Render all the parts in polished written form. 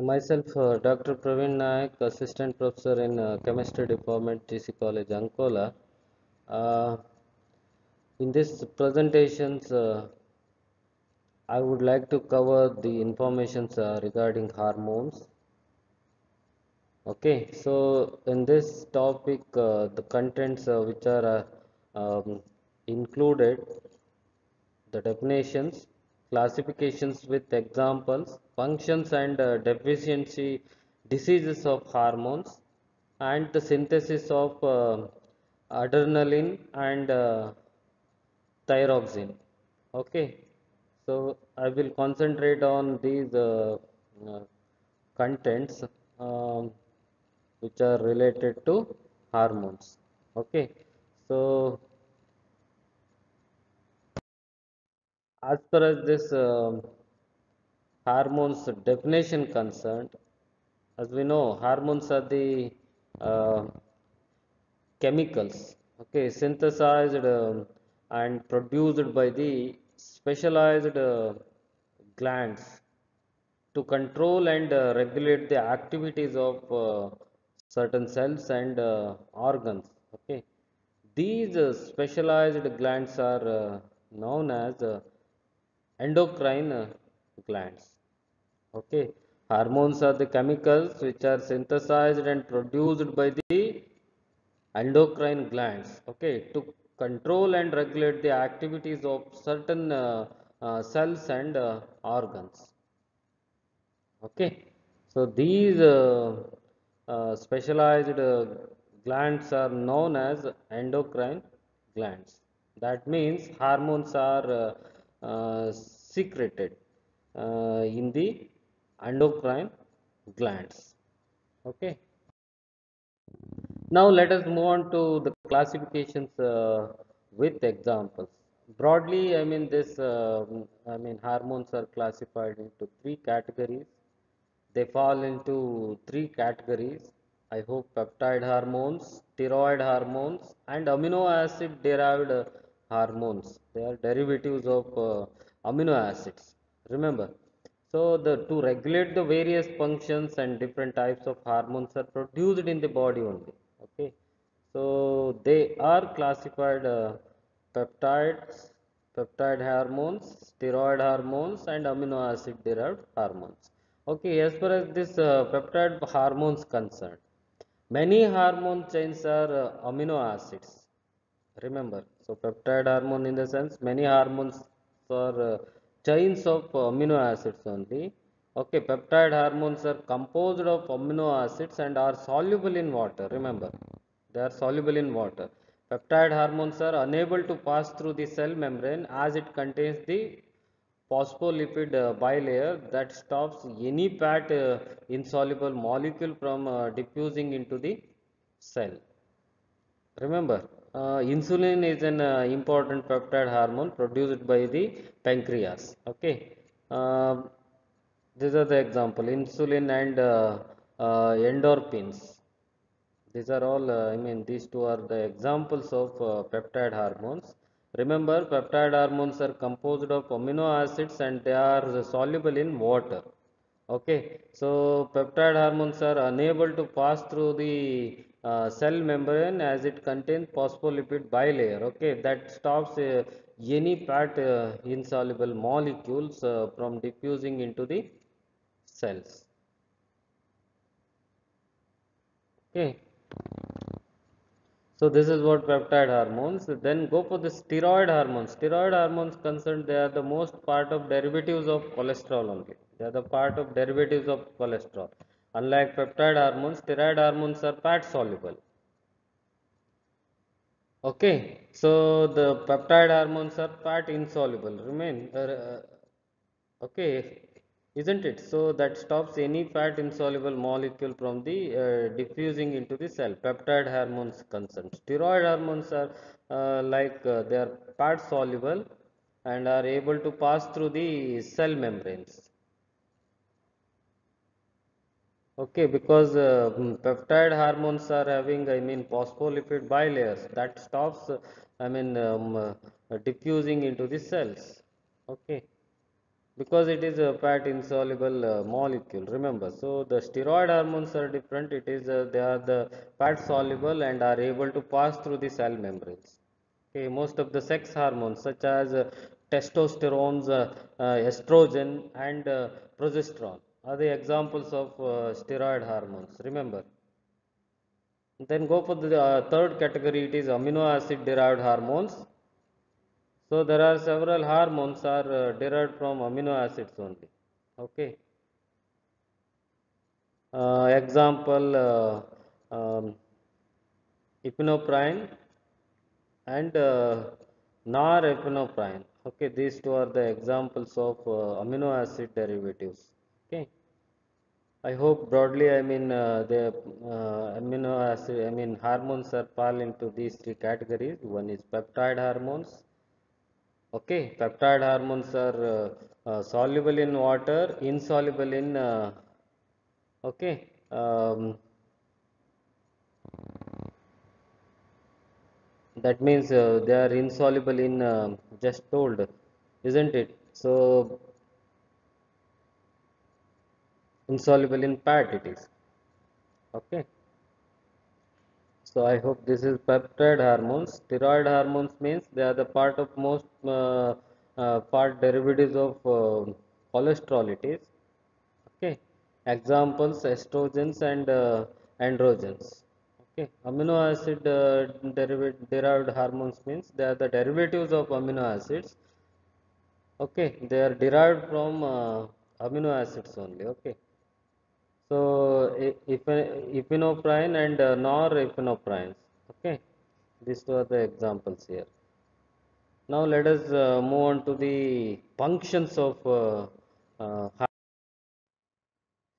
Myself, Dr. Praveen Nayak, Assistant Professor in Chemistry Department, TC College, Ankola. Uh, in this presentations, I would like to cover the informations regarding hormones. Okay, so in this topic, the contents which are included, the definitions, classifications with examples, functions and deficiency diseases of hormones, and the synthesis of adrenaline and thyroxine. Okay, so I will concentrate on these uh, contents um, which are related to hormones. Okay, so as far as this hormones definition concerned, as we know, hormones are the uh, chemicals, okay, synthesized and produced by the specialized glands to control and regulate the activities of certain cells and organs. Okay, these specialized glands are known as endocrine glands. Okay, hormones are the chemicals which are synthesized and produced by the endocrine glands. Okay, to control and regulate the activities of certain cells and organs. Okay, so these specialized glands are known as endocrine glands. That means hormones are secreted in the endocrine glands. Okay. Now let us move on to the classifications with examples. Broadly, hormones are classified into three categories. They fall into three categories. I hope peptide hormones, steroid hormones, and amino acid derived hormones. They are derivatives of amino acids. Remember. So the to regulate the various functions and different types of hormones are produced in the body only. Okay. So they are classified peptides, peptide hormones, steroid hormones, and amino acid derived hormones. Okay, as far as this peptide hormones concerned, many hormone chains are amino acids. Remember, so peptide hormone in the sense many hormones are chains of amino acids only. Okay, peptide hormones are composed of amino acids and are soluble in water. Remember, they are soluble in water. Peptide hormones are unable to pass through the cell membrane as it contains the phospholipid bilayer that stops any fat insoluble molecule from diffusing into the cell. Remember, insulin is an important peptide hormone produced by the pancreas. Okay, these are the example: insulin and endorphins. These are all, these two are the examples of peptide hormones. Remember, peptide hormones are composed of amino acids and they are soluble in water. Okay, so peptide hormones are unable to pass through the cell membrane as it contains phospholipid bilayer. Okay, that stops any fat insoluble molecules from diffusing into the cells. Okay. So this is what peptide hormones. Then go for the steroid hormones. Steroid hormones concerned, they are the most part of derivatives of cholesterol only. They are the part of derivatives of cholesterol. Unlike peptide hormones, steroid hormones are fat soluble. Okay, so the peptide hormones are fat insoluble. Okay, isn't it? So that stops any fat insoluble molecule from the diffusing into the cell. Peptide hormones concerned. Steroid hormones are they are fat soluble and are able to pass through the cell membranes. Okay, because peptide hormones are having, phospholipid bilayers that stops, diffusing into the cells. Okay. because it is a fat insoluble molecule, remember. So the steroid hormones are different. It is they are the fat soluble and are able to pass through the cell membranes. Okay, most of the sex hormones such as testosterone, estrogen and progesterone are the examples of steroid hormones, remember. Then go for the third category, it is amino acid derived hormones. So there are several hormones are derived from amino acids only. Okay. Example, um, epinephrine and norepinephrine. Okay, these two are the examples of amino acid derivatives. Okay. I hope broadly, I mean, the amino acid, I mean, hormones are fall into these three categories. One is peptide hormones. Okay, peptide hormones are soluble in water, insoluble in, okay, that means they are insoluble in, just told, isn't it? So, insoluble in fat it is. Okay. So I hope this is peptide hormones. Steroid hormones means they are the part of most part derivatives of cholesterol. It is okay. Examples: estrogens and androgens. Okay. Amino acid derived hormones means they are the derivatives of amino acids. Okay. They are derived from amino acids only. Okay. So epinephrine and norepinephrines. Okay, these two are the examples here. Now let us move on to the functions of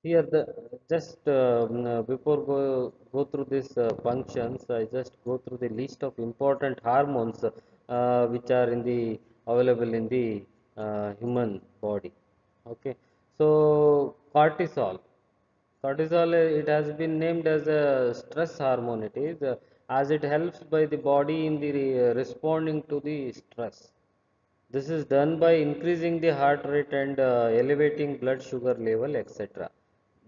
here. The just before go through these functions, I just go through the list of important hormones which are in the available in the human body. Okay, so cortisol. Cortisol, it has been named as a stress hormone. It is as it helps by the body in the responding to the stress. This is done by increasing the heart rate and elevating blood sugar level, etc.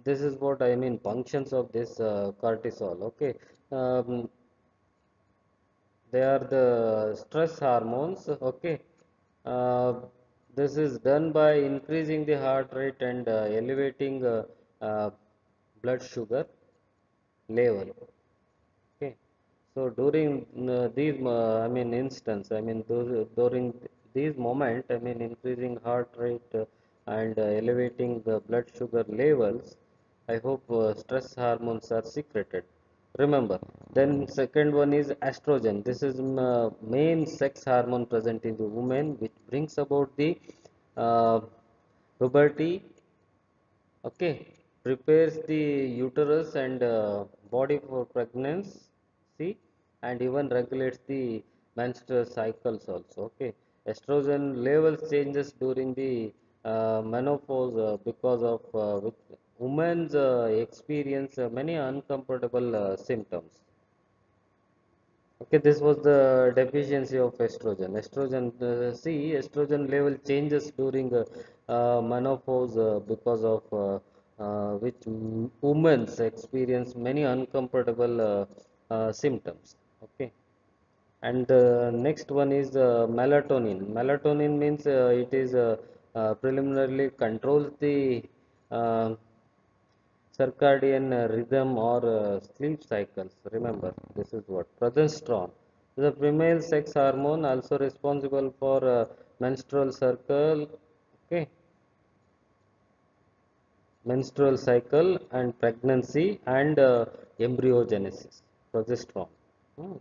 This is what I mean functions of this cortisol. Okay, um, they are the stress hormones. Okay, uh, this is done by increasing the heart rate and elevating uh, blood sugar level. Okay, so during I mean, instance, I mean, during these moment, I mean, increasing heart rate and elevating the blood sugar levels, I hope stress hormones are secreted. Remember, then second one is estrogen. This is main sex hormone present in the woman, which brings about the uh, puberty. Okay, prepares the uterus and body for pregnancy and even regulates the menstrual cycles also. Okay, estrogen levels changes during the menopause because of which women experience many uncomfortable symptoms. Okay, this was the deficiency of estrogen. See, estrogen level changes during menopause because of which women experience many uncomfortable symptoms. Okay, and the next one is melatonin. Melatonin means it is preliminarily controls the uh, circadian rhythm or sleep cycles. Remember, this is what progesterone. The female sex hormone also responsible for menstrual cycle. Okay, menstrual cycle and pregnancy and embryogenesis. Progesterone. Hmm.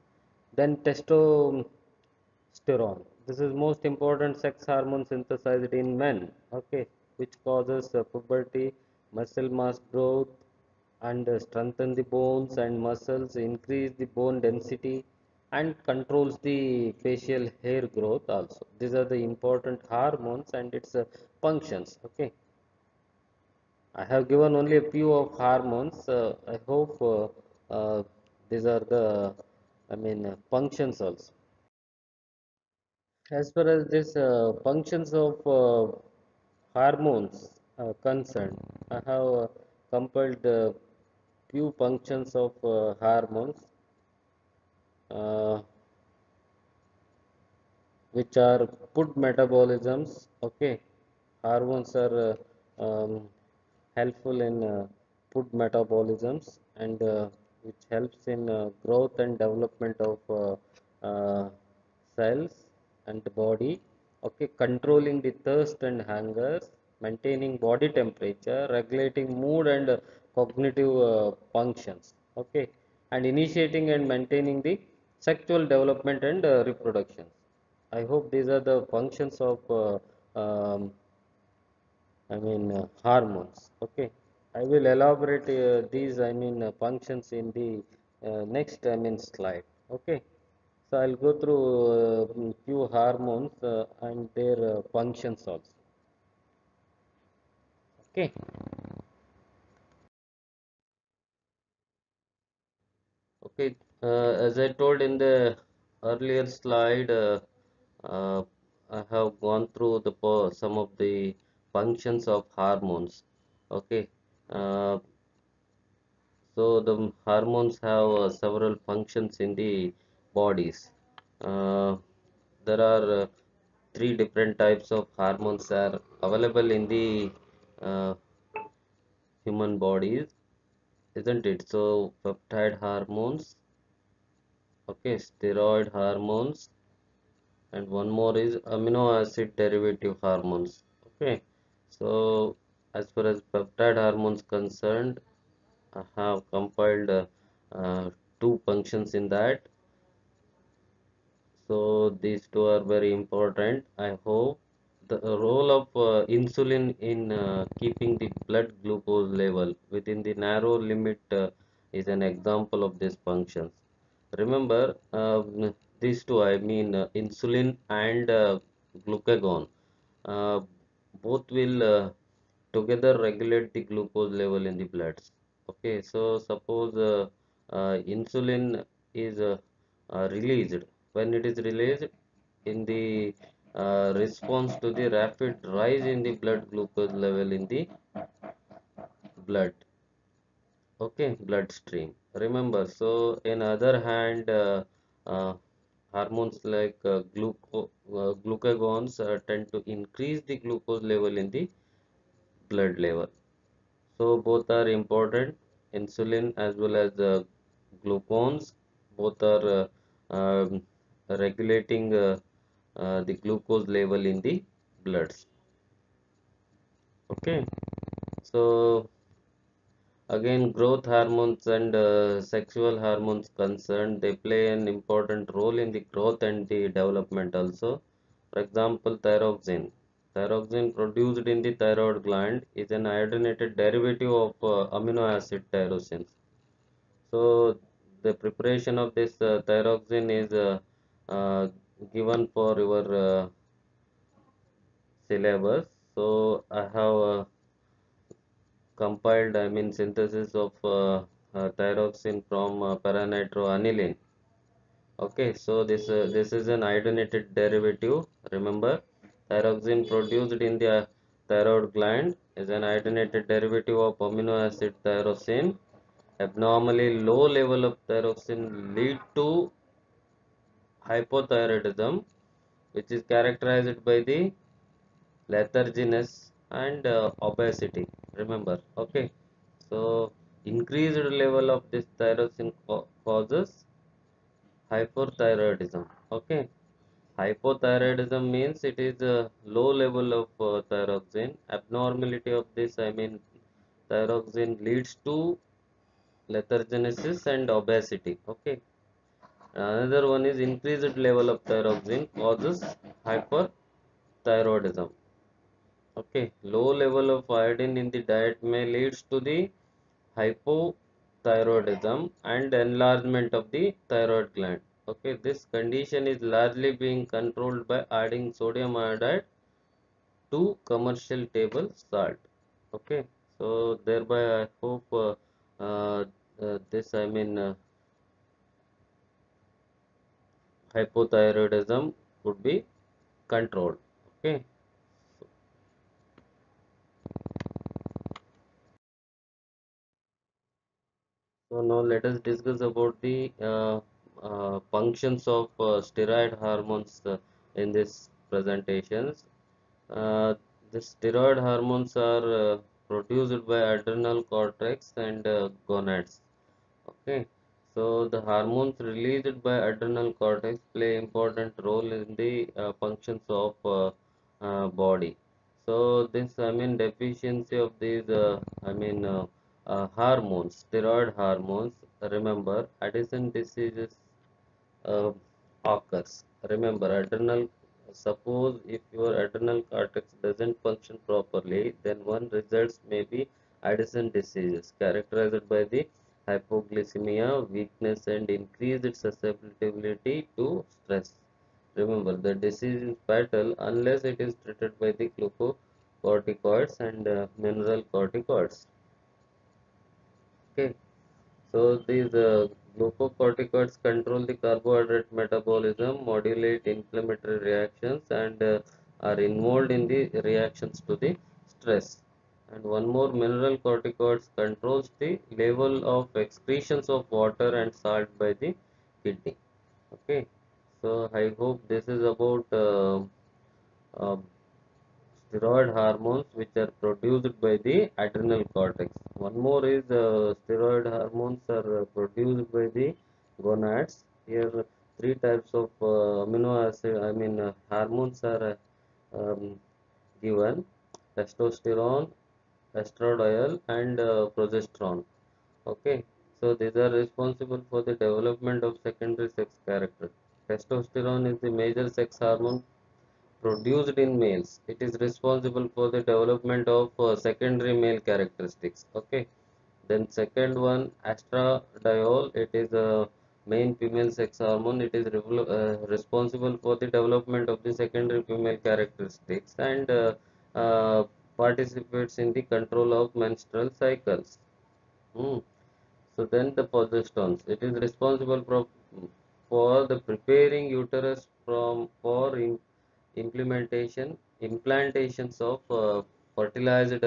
Then testosterone. This is most important sex hormone synthesized in men. Okay, which causes puberty, muscle mass growth, and strengthen the bones and muscles, increase the bone density, and controls the facial hair growth also. These are the important hormones and its functions. Okay, I have given only a few of hormones. I hope these are the, I mean, functions also. As far as this functions of hormones concerned, I have compiled few functions of hormones uh, which are food metabolisms. Okay, hormones are helpful in food metabolisms and which helps in growth and development of cells and the body. Okay, controlling the thirst and hunger, maintaining body temperature, regulating mood and cognitive functions. Okay, and initiating and maintaining the sexual development and reproduction. I hope these are the functions of hormones. Okay, I will elaborate these functions in the next slide. Okay, so I'll go through few hormones and their functions also. Okay, okay. As I told in the earlier slide, uh, I have gone through some of the functions of hormones. Okay, uh, so the hormones have several functions in the bodies. Uh, there are three different types of hormones are available in the uh, human bodies, isn't it? So peptide hormones, okay, steroid hormones, and one more is amino acid derivative hormones. Okay, so as far as peptide hormones concerned, I have compiled two functions in that. So these two are very important. I hope the role of insulin in keeping the blood glucose level within the narrow limit is an example of these functions. Remember, these two, insulin and glucagon, uh, both will together regulate the glucose level in the bloods. Okay, so suppose insulin is released. When it is released in the response to the rapid rise in the blood glucose level in the blood, okay, bloodstream. Remember, so in other hand, uh, hormones like glucagons tend to increase the glucose level in the blood level. So both are important, insulin as well as glucons. Both are regulating the glucose level in the bloods. Okay, so again, growth hormones and sexual hormones concerned, they play an important role in the growth and the development also. For example, thyroxine. Thyroxine produced in the thyroid gland is an iodinated derivative of amino acid tyrosine. So the preparation of this thyroxine is uh, given for your syllabus. So I have compiled, synthesis of thyroxine from paranitroanilin. Okay, so this is an iodinated derivative. Remember, thyroxine produced in the thyroid gland is an iodinated derivative of amino acid tyrosine. Abnormally low level of thyroxine lead to hypothyroidism, which is characterized by the letharginess and obesity. Remember, okay. So increased level of this thyroxine causes hypothyroidism. Okay, hypothyroidism means it is a low level of thyroxine. Abnormality of this, thyroxine leads to lethargenesis and obesity. Okay, another one is increased level of thyroxine causes hyperthyroidism. Okay, low level of iodine in the diet may leads to the hypothyroidism and enlargement of the thyroid gland. Okay, this condition is largely being controlled by adding sodium iodide to commercial table salt. Okay, so thereby I hope uh, this hypothyroidism would be controlled. Okay, So now let us discuss about the functions of steroid hormones in this presentations. Uh, the steroid hormones are produced by adrenal cortex and gonads. Okay, so the hormones released by adrenal cortex play important role in the functions of body. So this, I mean, deficiency of these, hormones, steroid hormones. Remember, Addison diseases uh, occurs. Remember, suppose if your adrenal cortex doesn't function properly, then one results may be Addison diseases, characterized by the hypoglycemia, weakness, and increased susceptibility to stress. Remember, the disease is fatal unless it is treated by the glucocorticoids and mineral corticoids. Okay. So these glucocorticoids control the carbohydrate metabolism, modulate inflammatory reactions, and are involved in the reactions to the stress. And one more, mineral corticoids controls the level of excretions of water and salt by the kidney. Okay. So I hope this is about uh, steroid hormones which are produced by the adrenal cortex. One more is steroid hormones are produced by the gonads. Here, three types of amino acid, hormones are um, given: testosterone, estradiol, and progesterone. Okay, so these are responsible for the development of secondary sex character. Testosterone is the major sex hormone produced in males. It is responsible for the development of secondary male characteristics. Okay. Then second one, estradiol. It is a main female sex hormone. It is responsible for the development of the secondary female characteristics and participates in the control of menstrual cycles. Hmm. So then the progesterones. It is responsible for the preparing uterus for implantations of fertilized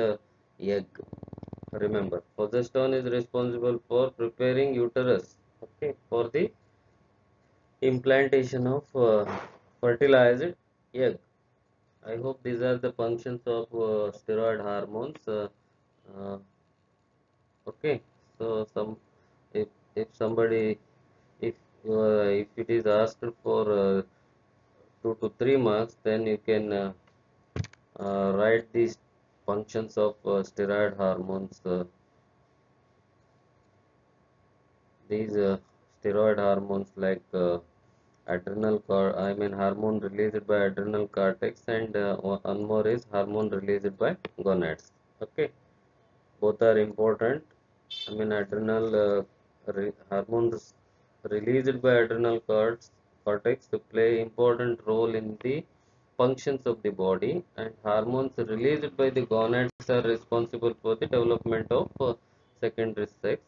egg. Remember, progesterone is responsible for preparing uterus, okay, for the implantation of fertilized egg. I hope these are the functions of steroid hormones. Uh, okay, so if if somebody if if it is asked for 2 to 3 marks, then you can write these functions of steroid hormones. These steroid hormones like hormone released by adrenal cortex, and one more is hormone released by gonads. Okay, both are important. Adrenal hormones released by cortex to play important role in the functions of the body, and hormones released by the gonads are responsible for the development of secondary sex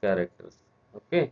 characters. Okay.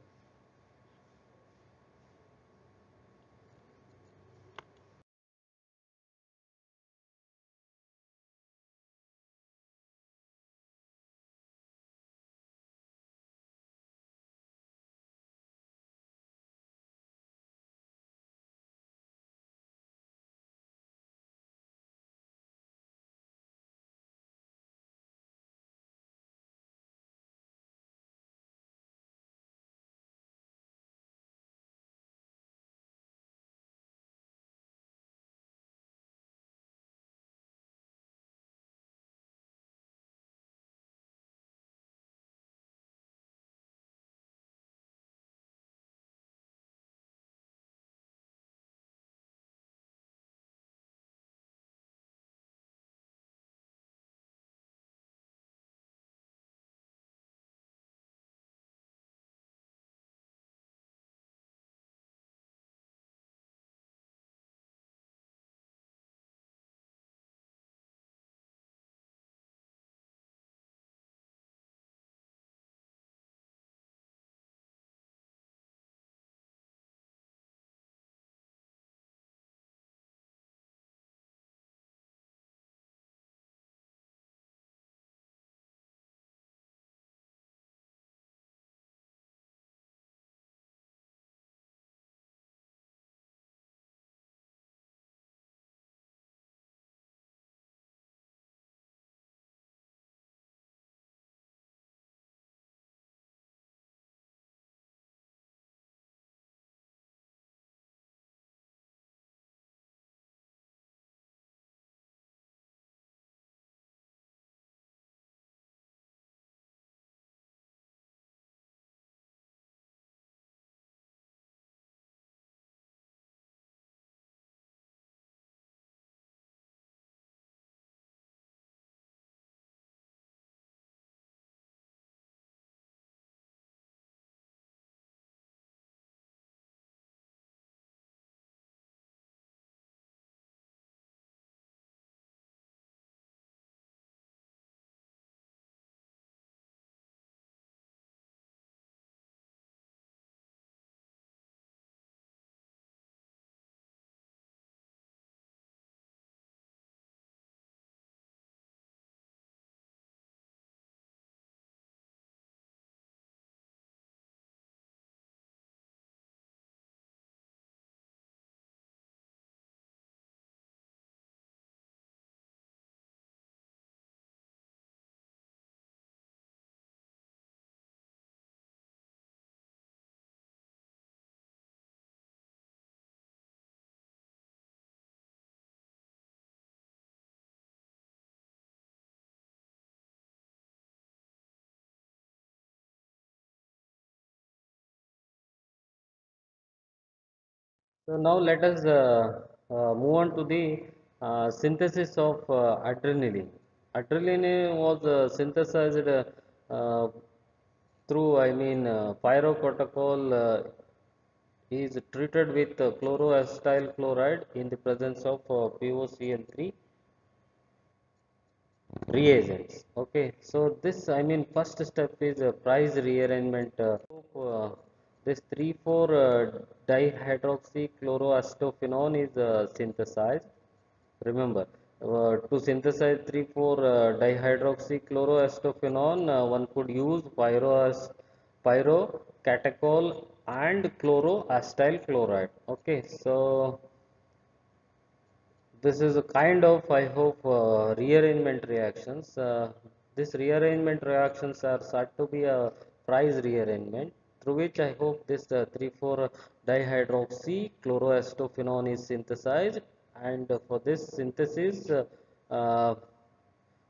So now let us move on to the synthesis of adrenaline. Adrenaline was synthesized uh, through, pyrocortical is treated with chloroacetyl chloride in the presence of POCl3 reagents. Okay, so this, first step is price rearrangement. This 3,4 dihydroxychloroacetophenone is synthesized. Remember, to synthesize 3,4 dihydroxychloroacetophenone, one could use pyrocatechol and chloroacetyl chloride. Okay, so this is a kind of, I hope, rearrangement reactions. This rearrangement reactions are said to be a price rearrangement, through which I hope this 3,4 dihydroxy chloroacetophenone is synthesized. And for this synthesis, uh,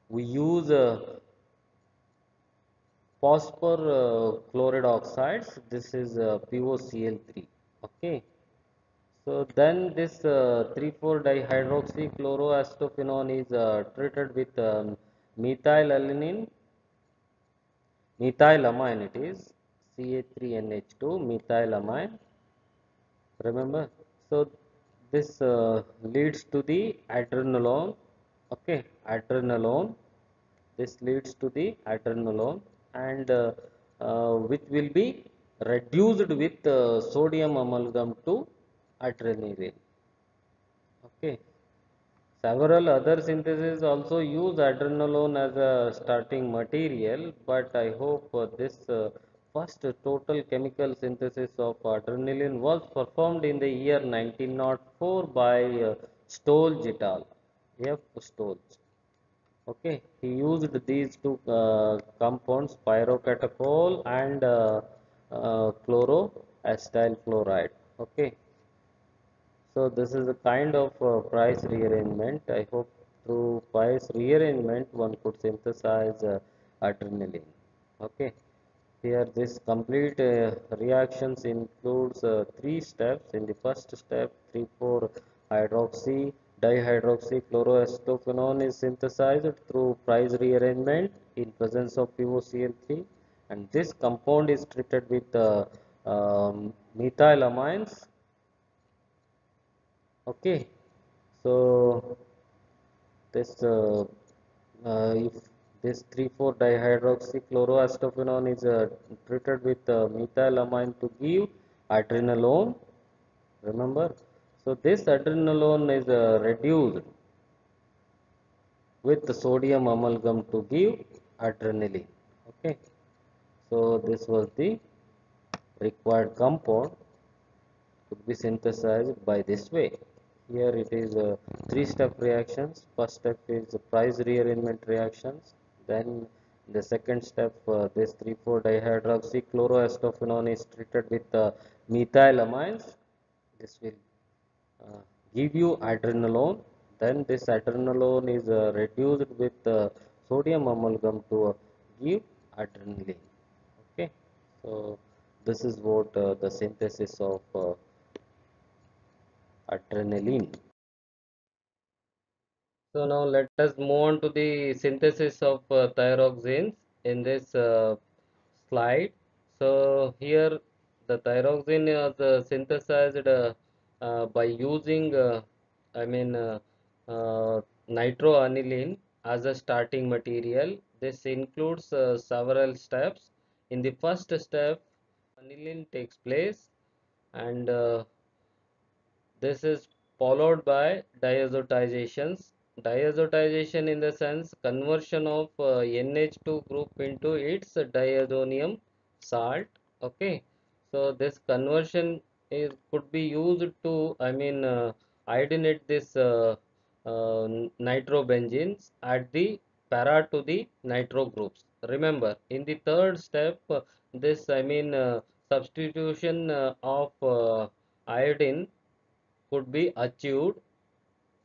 we use phosphor chloride oxides. This is POCl3. Okay. So then this 3,4-dihydroxychloroacetophenone is treated with methylalanine, methylamine it is, Ca3NH2, methylamine, remember. So this leads to the adrenaline, okay, adrenaline. This leads to the adrenaline and which will be reduced with sodium amalgam to adrenaline. Okay. Several other syntheses also use adrenaline as a starting material, but I hope this first total chemical synthesis of adrenaline was performed in the year 1904 by Stolz et al. F. Stolz. Okay, he used these two compounds, pyrocatechol and chloroacetyl chloride. Okay, so this is a kind of price rearrangement. I hope through price rearrangement one could synthesize adrenaline. Okay. Here this complete reactions includes three steps. In the first step, 3,4 hydroxy dihydroxy chloroacetophenone is synthesized through price rearrangement in presence of POCl3, and this compound is treated with methylamines. Okay, so this if this 3,4 dihydroxychloroacetophenone is treated with methylamine to give adrenaline, remember. So this adrenaline is reduced with sodium amalgam to give adrenaline. Okay, so this was the required compound could be synthesized by this way. Here it is three-step reactions. First step is price rearrangement reactions. Then the second step, this 3,4 dihydroxychloroacetophenone is treated with methylamines. This will uh, give you adrenaline. Then this adrenaline is reduced with sodium amalgam to give adrenaline. Okay, so this is what the synthesis of adrenaline. So now let us move on to the synthesis of thyroxines in this slide. So here the thyroxine is synthesized by using nitroaniline as a starting material. This includes several steps. In the first step, aniline takes place and this is followed by diazotizations. Diazotization in the sense conversion of NH2 group into its diazonium salt. Okay, so this conversion is could be used to iodinate this nitrobenzenes at the para to the nitro groups. Remember, in the third step, this substitution of iodine could be achieved.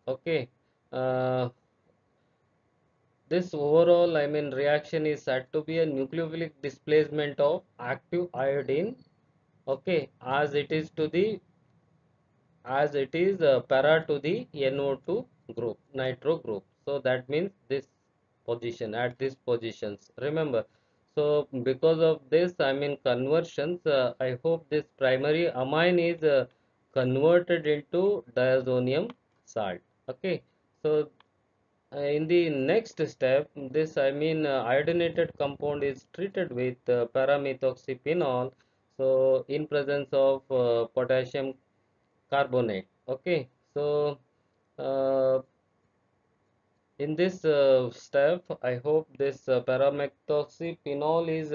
Okay, uh, this overall reaction is said to be a nucleophilic displacement of active iodine. Okay, as it is to the as it is para to the NO2 group, nitro group. So that means this position, at these positions. Remember, so because of this, I mean conversions, I hope this primary amine is converted into diazonium salt. Okay, so in the next step, this I mean iodinated compound is treated with paramethoxyphenol. So in presence of potassium carbonate. Okay, so uh, in this step, I hope this paramethoxyphenol is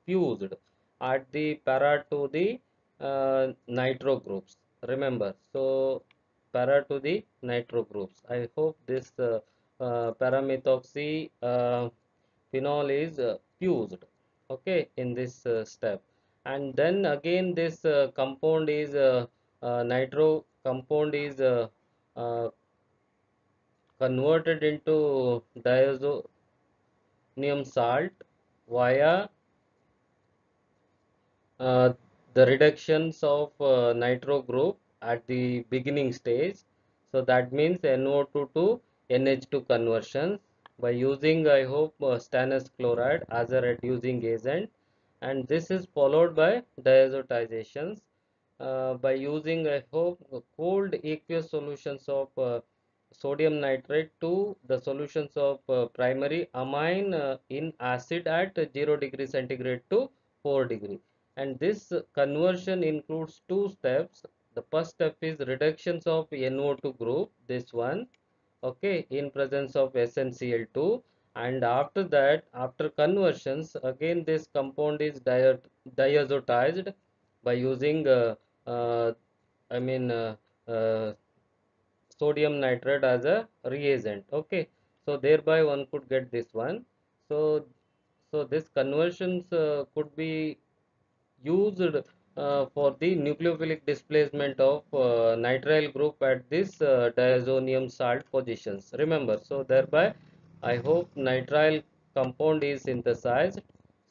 fused at the para to the nitro groups. Remember, so para to the nitro groups. I hope this paramethoxy phenol is fused. Okay, in this step, and then again this compound is nitro compound is converted into diazonium salt via uh, the reductions of nitro group at the beginning stage. So that means NO2 to NH2 conversions by using, I hope, stannous chloride as a reducing agent, and this is followed by diazotizations by using, I hope, cold aqueous solutions of sodium nitrate to the solutions of primary amine in acid at 0 degree centigrade to 4 degree. And this conversion includes two steps. The first step is reductions of NO2 group, this one, okay, in presence of SnCl2, and after that, after conversions, again this compound is diazotized by using uh, I mean uh, sodium nitrate as a reagent. Okay, so thereby one could get this one. So this conversions could be used for the nucleophilic displacement of nitrile group at this diazonium salt positions. Remember, so thereby I hope nitrile compound is synthesized.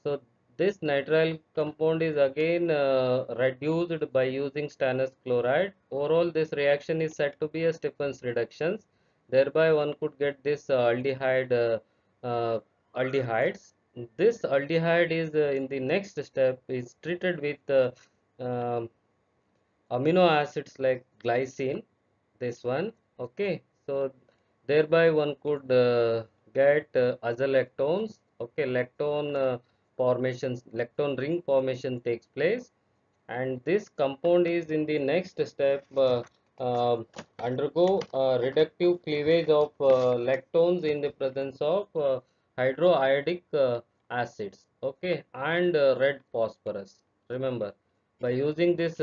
So this nitrile compound is again reduced by using stannous chloride. Overall, this reaction is said to be a Stephen's reductions. Thereby, one could get this uh, aldehydes. This aldehyde is in the next step is treated with um, amino acids like glycine, this one. Okay, so thereby one could get azolactones. Okay, lactone formations, lactone ring formation takes place, and this compound is in the next step undergo reductive cleavage of lactones in the presence of hydroiodic acids, okay, and red phosphorus. Remember, by using this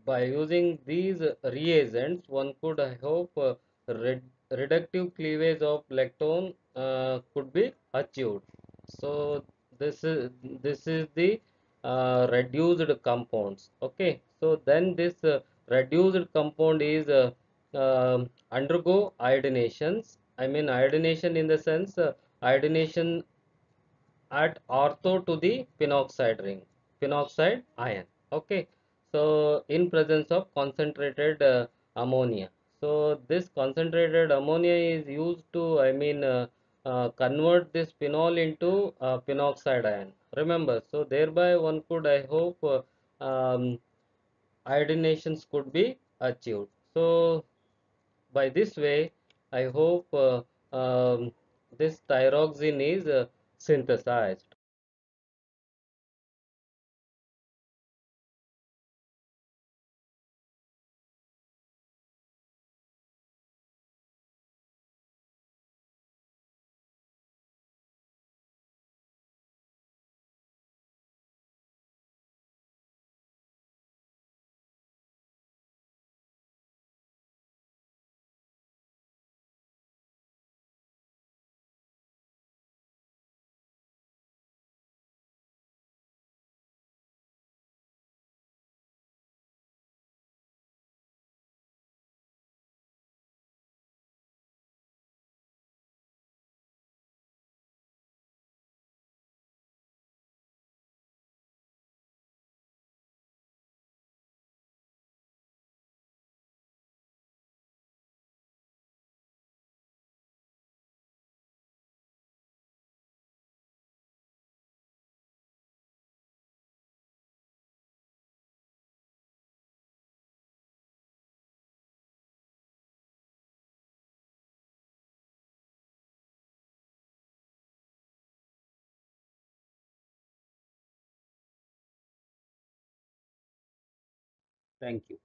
by using these reagents, one could, I hope, reductive cleavage of lactone could be achieved. So this is the reduced compounds. Okay, so then this reduced compound is undergo iodinations. I mean iodination in the sense iodination at ortho to the phenoxide ring, phenoxide ion. Okay, so in presence of concentrated ammonia. So this concentrated ammonia is used to, I mean convert this phenol into phenoxide ion. Remember, so thereby one could, I hope, iodinations could be achieved. So by this way, I hope this thyroxine is synthesized. Thank you.